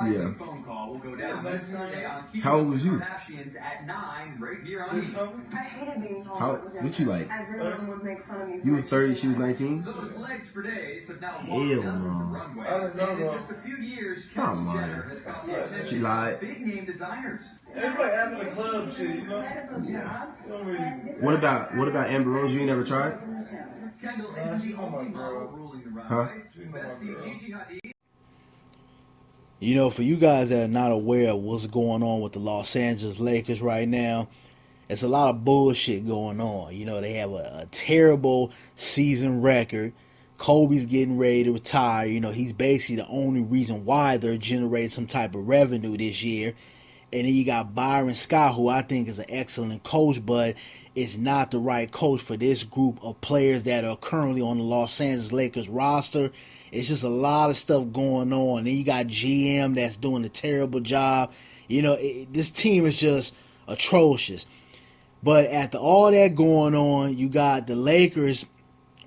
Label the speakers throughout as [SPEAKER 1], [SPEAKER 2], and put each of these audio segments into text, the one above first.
[SPEAKER 1] Yeah. How old was you? How? What you like? You was 30, she was 19? Hell no. Stop lying. She lied.
[SPEAKER 2] Everybody after the club shit, you know?
[SPEAKER 1] What about Amber Rose? You ain't never tried? Huh?
[SPEAKER 3] You know, for you guys that are not aware of what's going on with the Los Angeles Lakers right now, it's a lot of bullshit going on. You know, they have a terrible season record. Kobe's getting ready to retire. You know, he's basically the only reason why they're generating some type of revenue this year. And then you got Byron Scott, who I think is an excellent coach, but is not the right coach for this group of players that are currently on the Los Angeles Lakers roster. It's just a lot of stuff going on. Then you got GM that's doing a terrible job. You know, this team is just atrocious. But after all that going on, you got the Lakers'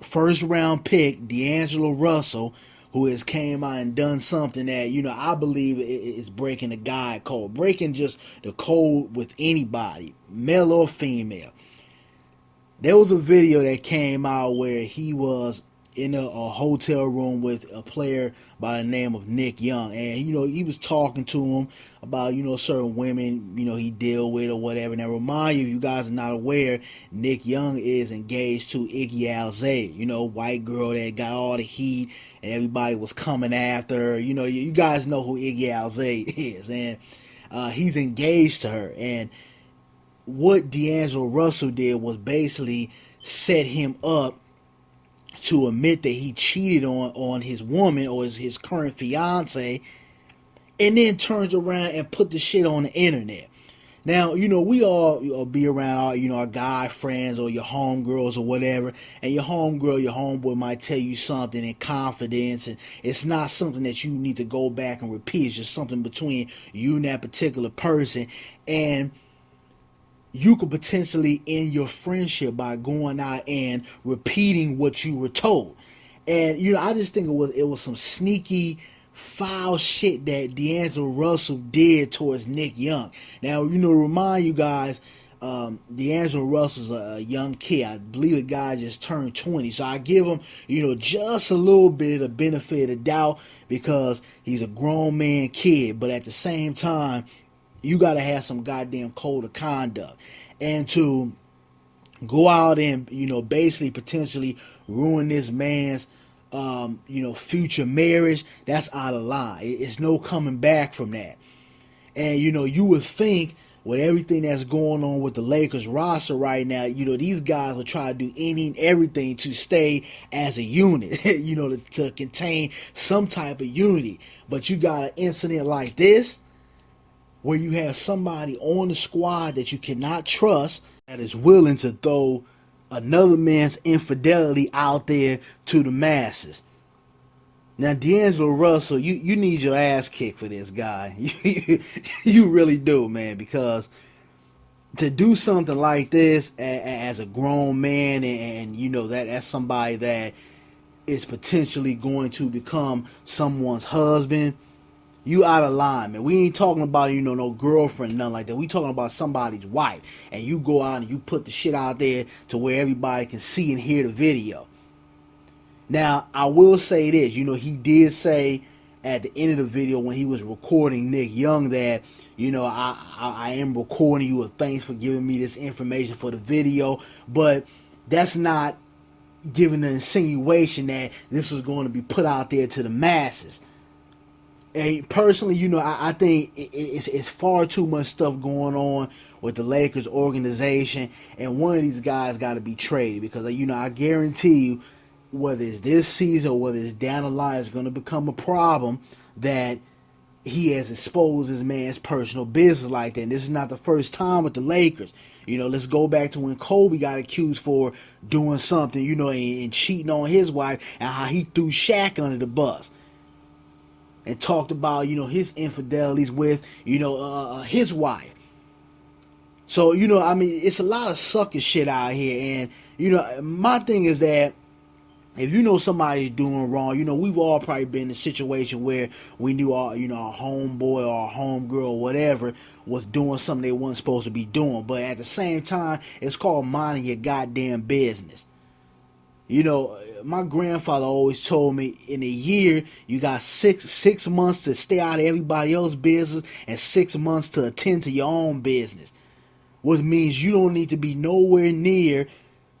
[SPEAKER 3] first round pick, D'Angelo Russell, who has came out and done something that, you know, I believe is breaking the God code. Breaking just the code with anybody, male or female. There was a video that came out where he was in a hotel room with a player by the name of Nick Young. And, you know, he was talking to him about, you know, certain women, you know, he deal with or whatever. Now, remind you, if you guys are not aware, Nick Young is engaged to Iggy Azalea, you know, white girl that got all the heat and everybody was coming after her. You know, you guys know who Iggy Azalea is. And he's engaged to her. And what D'Angelo Russell did was basically set him up to admit that he cheated on his woman or his current fiance, and then turns around and put the shit on the internet. Now, you know, we all be around our, you know, our guy friends or your homegirls or whatever, and your homegirl, your homeboy might tell you something in confidence, and it's not something that you need to go back and repeat. It's just something between you and that particular person, and you could potentially end your friendship by going out and repeating what you were told. And, you know, I just think it was some sneaky, foul shit that D'Angelo Russell did towards Nick Young. Now, you know, to remind you guys, D'Angelo Russell's a young kid. I believe the guy just turned 20. So I give him, you know, just a little bit of the benefit of the doubt because he's a grown man kid. But at the same time, you got to have some goddamn code of conduct. And to go out and, you know, basically potentially ruin this man's, you know, future marriage, that's out of line. It's no coming back from that. And, you know, you would think with everything that's going on with the Lakers roster right now, you know, these guys will try to do any and everything to stay as a unit, you know, to contain some type of unity. But you got an incident like this, where you have somebody on the squad that you cannot trust that is willing to throw another man's infidelity out there to the masses. Now, D'Angelo Russell, you need your ass kicked for this guy. You really do, man, because to do something like this as a grown man and you know, that's somebody that is potentially going to become someone's husband, you out of line, man. We ain't talking about, you know, no girlfriend, nothing like that. We talking about somebody's wife. And you go out and you put the shit out there to where everybody can see and hear the video. Now, I will say this. You know, he did say at the end of the video when he was recording Nick Young that, you know, I am recording you. Thanks for giving me this information for the video. But that's not giving the insinuation that this is going to be put out there to the masses. And personally, you know, I think it's far too much stuff going on with the Lakers organization, and one of these guys got to be traded because, you know, I guarantee you, whether it's this season or whether it's down the line, it's going to become a problem that he has exposed his man's personal business like that. And this is not the first time with the Lakers. You know, let's go back to when Kobe got accused for doing something, you know, and cheating on his wife, and how he threw Shaq under the bus. And talked about, you know, his infidelities with, you know, his wife. So, you know, I mean, it's a lot of sucker shit out here. And, you know, my thing is that if you know somebody's doing wrong, we've all probably been in a situation where we knew our homeboy or our homegirl or whatever was doing something they weren't supposed to be doing. But at the same time, it's called minding your goddamn business. My grandfather always told me in a year you got six months to stay out of everybody else's business and 6 months to attend to your own business, which means you don't need to be nowhere near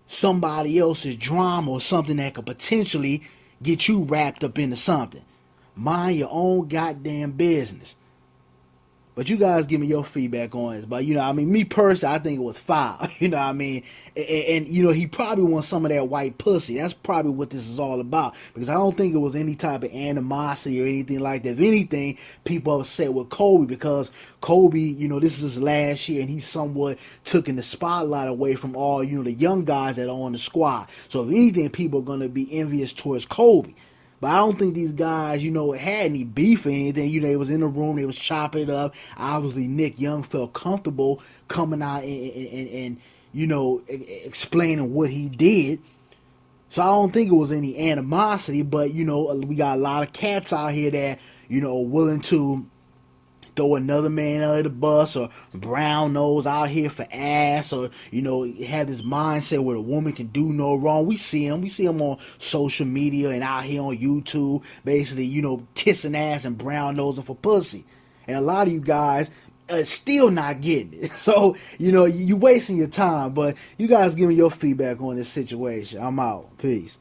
[SPEAKER 3] somebody else's drama or something that could potentially get you wrapped up into something. Mind your own goddamn business. But you guys give me your feedback on this. But, me personally, I think it was foul. And he probably wants some of that white pussy. That's probably what this is all about. Because I don't think it was any type of animosity or anything like that. If anything, people are upset with Kobe because Kobe, this is his last year and he somewhat took in the spotlight away from all, the young guys that are on the squad. So if anything, people are going to be envious towards Kobe. But I don't think these guys, had any beef or anything. They was in the room, they was chopping it up. Obviously, Nick Young felt comfortable coming out and explaining what he did. So I don't think it was any animosity, but, we got a lot of cats out here that, willing to throw another man under the bus or brown nose out here for ass or, have this mindset where a woman can do no wrong. We see them on social media and out here on YouTube, basically, kissing ass and brown nosing for pussy. And a lot of you guys still not getting it. So, you wasting your time, but you guys give me your feedback on this situation. I'm out. Peace.